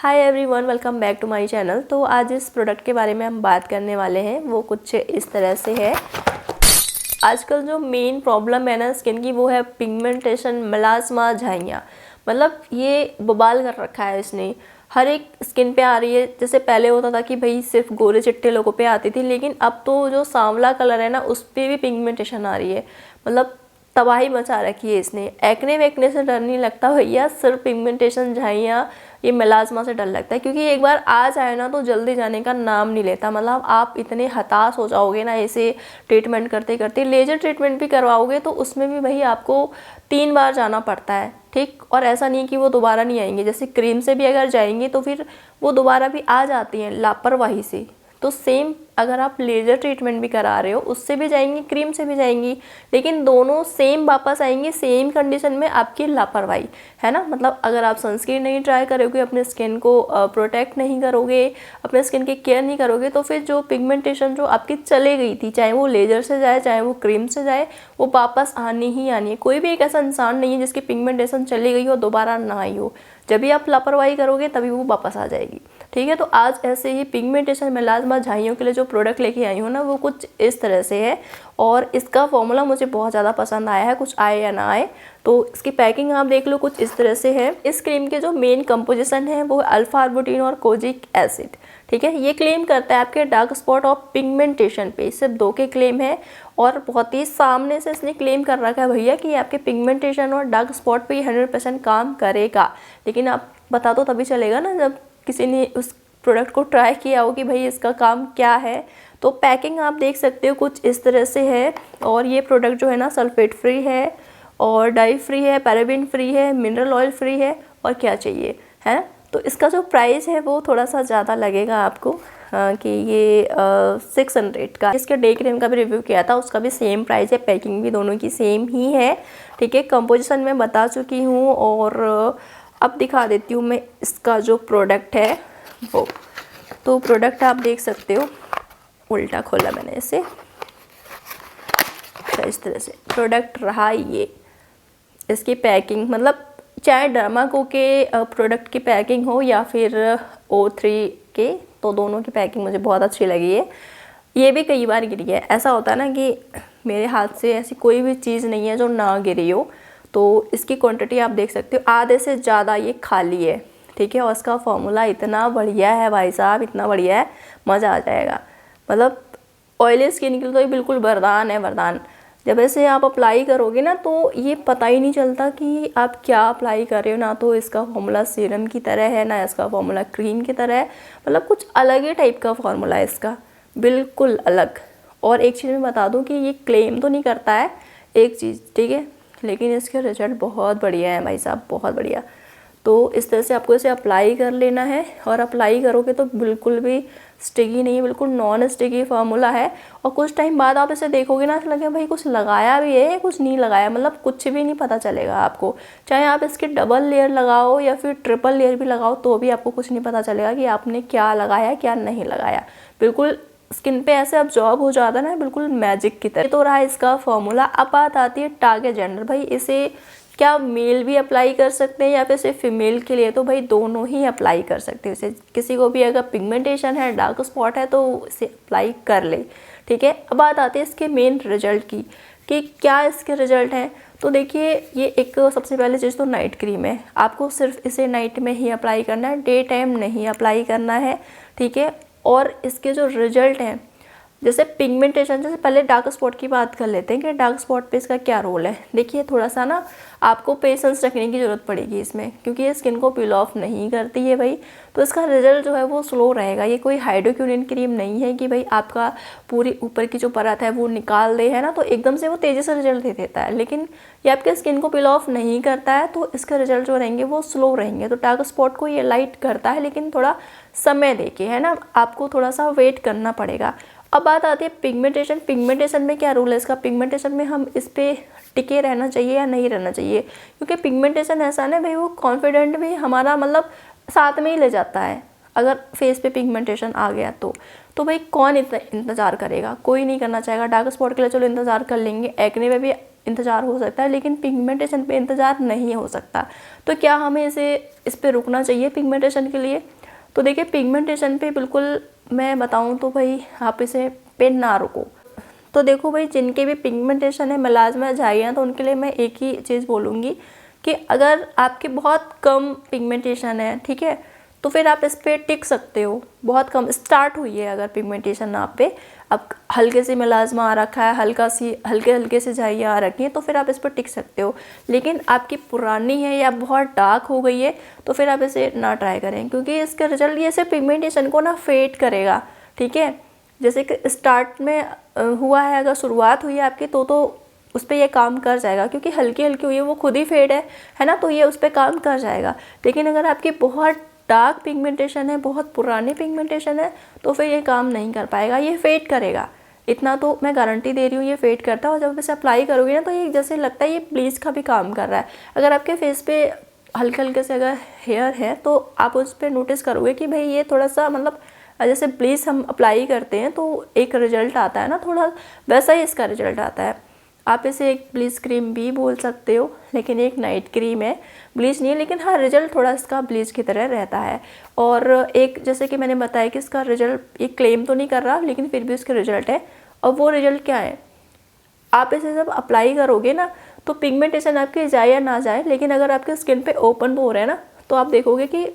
Hi everyone, welcome back to my channel. तो आज इस प्रोडक्ट के बारे में हम बात करने वाले हैं, वो कुछ इस तरह से है। आजकल जो मेन प्रॉब्लम है ना स्किन की, वो है पिगमेंटेशन, मेलास्मा, झाइयाँ। मतलब ये बवाल कर रखा है इसने, हर एक स्किन पे आ रही है। जैसे पहले होता था कि भाई सिर्फ गोरे चिट्टे लोगों पे आती थी, लेकिन अब तो जो सांवला कलर है ना उस पर भी पिगमेंटेशन आ रही है। मतलब तबाही मचा रखी है इसने। एक्ने वेकने से डर नहीं लगता भैया, सिर्फ पिगमेंटेशन, झाइयाँ, ये मेलास्मा से डर लगता है। क्योंकि एक बार आ जाए ना तो जल्दी जाने का नाम नहीं लेता। मतलब आप इतने हताश हो जाओगे ना इसे ट्रीटमेंट करते करते। लेजर ट्रीटमेंट भी करवाओगे तो उसमें भी भाई आपको 3 बार जाना पड़ता है, ठीक। और ऐसा नहीं कि वो दोबारा नहीं आएंगे। जैसे क्रीम से भी अगर जाएंगे तो फिर वो दोबारा भी आ जाती हैं लापरवाही से। तो सेम अगर आप लेज़र ट्रीटमेंट भी करा रहे हो उससे भी जाएंगी, क्रीम से भी जाएंगी, लेकिन दोनों सेम वापस आएंगे सेम कंडीशन में, आपकी लापरवाही है ना। मतलब अगर आप सनस्क्रीन नहीं ट्राई करोगे, अपने स्किन को प्रोटेक्ट नहीं करोगे, अपने स्किन की केयर नहीं करोगे, तो फिर जो पिगमेंटेशन जो आपकी चले गई थी, चाहे वो लेज़र से जाए चाहे वो क्रीम से जाए, वो वापस आनी ही आनी है। कोई भी एक ऐसा इंसान नहीं है जिसकी पिगमेंटेशन चली गई हो दोबारा ना आई हो। जब भी आप लापरवाही करोगे तभी वो वापस आ जाएगी, ठीक है। तो आज ऐसे ही पिगमेंटेशन, मेलास्मा, झाइयों के लिए जो प्रोडक्ट लेके आई हूँ ना, वो कुछ इस तरह से है। और इसका फॉर्मूला मुझे बहुत ज़्यादा पसंद आया है, कुछ आए या ना आए। तो इसकी पैकिंग आप देख लो, कुछ इस तरह से है। इस क्रीम के जो मेन कंपोजिशन है वो अल्फा आर्बुटिन और कोजिक एसिड, ठीक है। ये क्लेम करता है आपके डार्क स्पॉट और पिगमेंटेशन पे। सिर्फ 2 के क्लेम है और बहुत ही सामने से इसने क्लेम कर रखा है भैया कि आपके पिगमेंटेशन और डार्क स्पॉट पे 100% काम करेगा। लेकिन आप बता दो तभी चलेगा ना, जब किसी ने उस प्रोडक्ट को ट्राई किया हो कि भाई इसका काम क्या है। तो पैकिंग आप देख सकते हो कुछ इस तरह से है। और ये प्रोडक्ट जो है ना सल्फेट फ्री है और डाई फ्री है, पैराबेन फ्री है, मिनरल ऑयल फ्री है, और क्या चाहिए है। तो इसका जो प्राइस है वो थोड़ा सा ज़्यादा लगेगा आपको, कि ये 600 का। इसके डे क्रीम का भी रिव्यू किया था, उसका भी सेम प्राइस है, पैकिंग भी दोनों की सेम ही है, ठीक है। कंपोजिशन मैं बता चुकी हूँ। और अब दिखा देती हूँ मैं इसका जो प्रोडक्ट है वो। तो प्रोडक्ट आप देख सकते हो, उल्टा खोला मैंने इसे, तो इस तरह से प्रोडक्ट रहा ये। इसकी पैकिंग मतलब चाहे डर्माको के प्रोडक्ट की पैकिंग हो या फिर O3 के, तो दोनों की पैकिंग मुझे बहुत अच्छी लगी है। ये भी कई बार गिरी है। ऐसा होता है ना कि मेरे हाथ से ऐसी कोई भी चीज़ नहीं है जो ना गिरी हो। तो इसकी क्वांटिटी आप देख सकते हो, आधे से ज़्यादा ये खाली है, ठीक है। और इसका फॉर्मूला इतना बढ़िया है भाई साहब, इतना बढ़िया है, मज़ा आ जाएगा। मतलब ऑयली स्किन के लिए तो ये बिल्कुल वरदान है, वरदान। जब ऐसे आप अप्लाई करोगे ना तो ये पता ही नहीं चलता कि आप क्या अप्लाई कर रहे हो। ना तो इसका फॉर्मूला सीरम की तरह है, ना इसका फॉर्मूला क्रीम की तरह है। मतलब कुछ अलग ही टाइप का फॉर्मूला है इसका, बिल्कुल अलग। और एक चीज़ मैं बता दूं कि ये क्लेम तो नहीं करता है एक चीज़, ठीक है, लेकिन इसके रिजल्ट बहुत बढ़िया है भाई साहब, बहुत बढ़िया। तो इस तरह से आपको इसे अप्लाई कर लेना है। और अप्लाई करोगे तो बिल्कुल भी स्टिकी नहीं है, बिल्कुल नॉन स्टिकी फार्मूला है। और कुछ टाइम बाद आप इसे देखोगे ना, ऐसा लगेगा भाई कुछ लगाया भी है, कुछ नहीं लगाया। मतलब कुछ भी नहीं पता चलेगा आपको। चाहे आप इसके डबल लेयर लगाओ या फिर ट्रिपल लेयर भी लगाओ तो भी आपको कुछ नहीं पता चलेगा कि आपने क्या लगाया क्या नहीं लगाया। बिल्कुल स्किन पे ऐसे अब्जॉर्ब हो जाता है ना, बिल्कुल मैजिक की तरह। तो रहा इसका फॉर्मूला। अब बात आती है टारगेट जेंडर। भाई इसे क्या मेल भी अप्लाई कर सकते हैं या फिर सिर्फ फीमेल के लिए? तो भाई दोनों ही अप्लाई कर सकते हैं इसे। किसी को भी अगर पिगमेंटेशन है, डार्क स्पॉट है, तो इसे अप्लाई कर ले, ठीक है। अब बात आती है इसके मेन रिजल्ट की कि क्या इसके रिजल्ट हैं। तो देखिए, ये एक सबसे पहले चीज़ तो नाइट क्रीम है। आपको सिर्फ इसे नाइट में ही अप्लाई करना है, डे टाइम नहीं अप्लाई करना है, ठीक है। और इसके जो रिजल्ट हैं, जैसे पिगमेंटेशन, जैसे पहले डार्क स्पॉट की बात कर लेते हैं कि डार्क स्पॉट पे इसका क्या रोल है। देखिए, थोड़ा सा ना आपको पेशेंस रखने की ज़रूरत पड़ेगी इसमें, क्योंकि ये स्किन को पील ऑफ नहीं करती है भाई। तो इसका रिजल्ट जो है वो स्लो रहेगा। ये कोई हाइड्रोक्विनोन क्रीम नहीं है कि भाई आपका पूरी ऊपर की जो परत है वो निकाल दे, है ना, तो एकदम से वो तेज़ी से रिजल्ट दे देता है। लेकिन ये आपके स्किन को पील ऑफ नहीं करता है, तो इसके रिजल्ट जो रहेंगे वो स्लो रहेंगे। तो डार्क स्पॉट को ये लाइट करता है, लेकिन थोड़ा समय देके, है ना, आपको थोड़ा सा वेट करना पड़ेगा। अब बात आती है पिगमेंटेशन। पिगमेंटेशन में क्या रोल है इसका? पिगमेंटेशन में हम इस पर टिके रहना चाहिए या नहीं रहना चाहिए? क्योंकि पिगमेंटेशन ऐसा ना भाई, वो कॉन्फिडेंट भी हमारा मतलब साथ में ही ले जाता है। अगर फेस पे पिगमेंटेशन आ गया तो भाई कौन इतना इंतज़ार करेगा? कोई नहीं करना चाहेगा। डार्क स्पॉट के लिए चलो इंतज़ार कर लेंगे, एक्ने में भी इंतज़ार हो सकता है, लेकिन पिगमेंटेशन पे इंतज़ार नहीं हो सकता। तो क्या हमें इस पे रुकना चाहिए पिगमेंटेशन के लिए? तो देखिए, पिगमेंटेशन पे बिल्कुल मैं बताऊँ तो भाई आप इसे पे ना रुको। तो देखो भाई, जिनके भी पिगमेंटेशन है, मेलाज़्मा, झाइयाँ, तो उनके लिए मैं एक ही चीज़ बोलूँगी कि अगर आपके बहुत कम पिगमेंटेशन है, ठीक है, तो फिर आप इस पर टिक सकते हो। बहुत कम स्टार्ट हुई है अगर पिगमेंटेशन आप पे, अब हल्के से मेलाज़्मा आ रखा है, हल्के से झाइयाँ आ रखी हैं, तो फिर आप इस पर टिक सकते हो। लेकिन आपकी पुरानी है या बहुत डार्क हो गई है, तो फिर आप इसे ना ट्राई करें, क्योंकि इसका रिजल्ट ये सिर्फ पिगमेंटेशन को ना फेड करेगा, ठीक है। जैसे कि स्टार्ट में हुआ है, अगर शुरुआत हुई है आपकी, तो उस पर ये काम कर जाएगा, क्योंकि हल्की हल्की हुई है, वो खुद ही फेड है ना, तो ये उस पर काम कर जाएगा। लेकिन अगर आपकी बहुत डार्क पिगमेंटेशन है, बहुत पुरानी पिगमेंटेशन है, तो फिर ये काम नहीं कर पाएगा, ये फेड करेगा। इतना तो मैं गारंटी दे रही हूँ, ये फेड करता है। और जब इसे अप्लाई करोगे ना, तो ये जैसे लगता है ये ब्लीच का भी काम कर रहा है। अगर आपके फेस पे हल्के हल्के से अगर हेयर है, तो आप उस पर नोटिस करोगे कि भाई ये थोड़ा सा, मतलब जैसे ब्लीच हम अप्लाई करते हैं तो एक रिजल्ट आता है ना, थोड़ा वैसा ही इसका रिजल्ट आता है। आप इसे एक ब्लीच क्रीम भी बोल सकते हो, लेकिन एक नाइट क्रीम है, ब्लीच नहीं है, लेकिन हाँ रिजल्ट थोड़ा इसका ब्लीच की तरह रहता है। और एक, जैसे कि मैंने बताया कि इसका रिजल्ट, ये क्लेम तो नहीं कर रहा, लेकिन फिर भी इसका रिजल्ट है। और वो रिजल्ट क्या है, आप इसे जब अप्लाई करोगे ना, तो पिगमेंटेशन आपकी जाए या ना जाए, लेकिन अगर आपके स्किन पे ओपन पोर है ना, तो आप देखोगे कि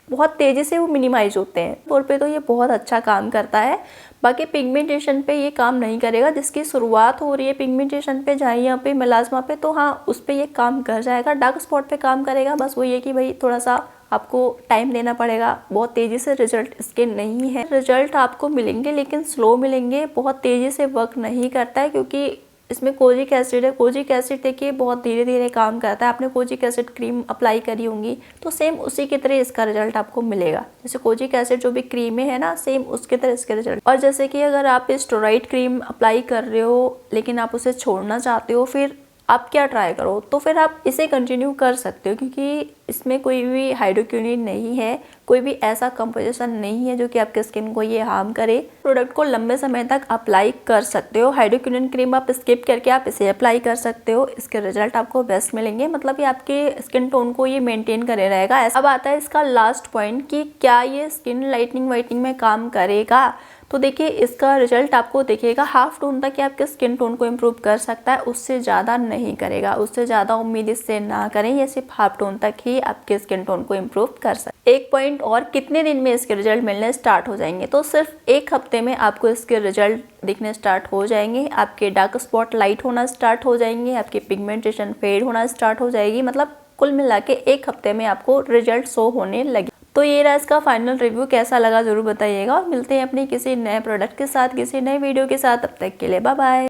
बहुत तेज़ी से वो मिनिमाइज होते हैं। पोर पे तो ये बहुत अच्छा काम करता है, बाकी पिगमेंटेशन पे ये काम नहीं करेगा। जिसकी शुरुआत हो रही है पिगमेंटेशन पे, झाइयाँ पे, मेलाज़्मा पे, तो हाँ उस पर ये काम कर जाएगा। डार्क स्पॉट पे काम करेगा, बस वो ये कि भाई थोड़ा सा आपको टाइम देना पड़ेगा, बहुत तेज़ी से रिजल्ट इसके नहीं है। रिजल्ट आपको मिलेंगे, लेकिन स्लो मिलेंगे, बहुत तेज़ी से वर्क नहीं करता है, क्योंकि इसमें कोजिक एसिड है। कोजिक एसिड देखिए बहुत धीरे धीरे काम करता है। आपने कोजिक एसिड क्रीम अप्लाई करी होंगी, तो सेम उसी की तरह इसका रिजल्ट आपको मिलेगा। जैसे कोजिक एसिड जो भी क्रीमें है ना, सेम उसके तरह इसके रिजल्ट। और जैसे कि अगर आप स्टेरॉइड क्रीम अप्लाई कर रहे हो, लेकिन आप उसे छोड़ना चाहते हो, फिर आप क्या ट्राई करो, तो फिर आप इसे कंटिन्यू कर सकते हो, क्योंकि इसमें कोई भी हाइड्रोक्विनोन नहीं है, कोई भी ऐसा कंपोजिशन नहीं है जो कि आपके स्किन को ये हार्म करे। प्रोडक्ट को लंबे समय तक अप्लाई कर सकते हो। हाइड्रोक्विनोन क्रीम आप स्किप करके आप इसे अप्लाई कर सकते हो, इसके रिजल्ट आपको बेस्ट मिलेंगे, मतलब ये आपके स्किन टोन को ये मेंटेन करे रहेगा। अब आता है इसका लास्ट पॉइंट कि क्या ये स्किन लाइटनिंग वाइटनिंग में काम करेगा। तो देखिए, इसका रिजल्ट आपको देखिएगा हाफ टोन तक ये आपके स्किन टोन को इम्प्रूव कर सकता है, उससे ज़्यादा नहीं करेगा। उससे ज़्यादा उम्मीद इससे ना करें, ये सिर्फ हाफ टोन तक ही आपके स्किन टोन को इम्प्रूव कर सकता है। एक पॉइंट और, कितने दिन में इसके रिजल्ट मिलने स्टार्ट हो जाएंगे, तो सिर्फ 1 हफ्ते में आपको इसके रिजल्ट दिखने स्टार्ट हो जाएंगे। आपके डार्क स्पॉट लाइट होना स्टार्ट हो जाएंगे, आपकी पिगमेंटेशन फेड होना स्टार्ट हो जाएगी, मतलब कुल मिला के 1 हफ्ते में आपको रिजल्ट शो होने लगे। तो ये रहा इसका फाइनल रिव्यू, कैसा लगा ज़रूर बताइएगा, और मिलते हैं अपने किसी नए प्रोडक्ट के साथ, किसी नए वीडियो के साथ। तब तक के लिए बाय बाय।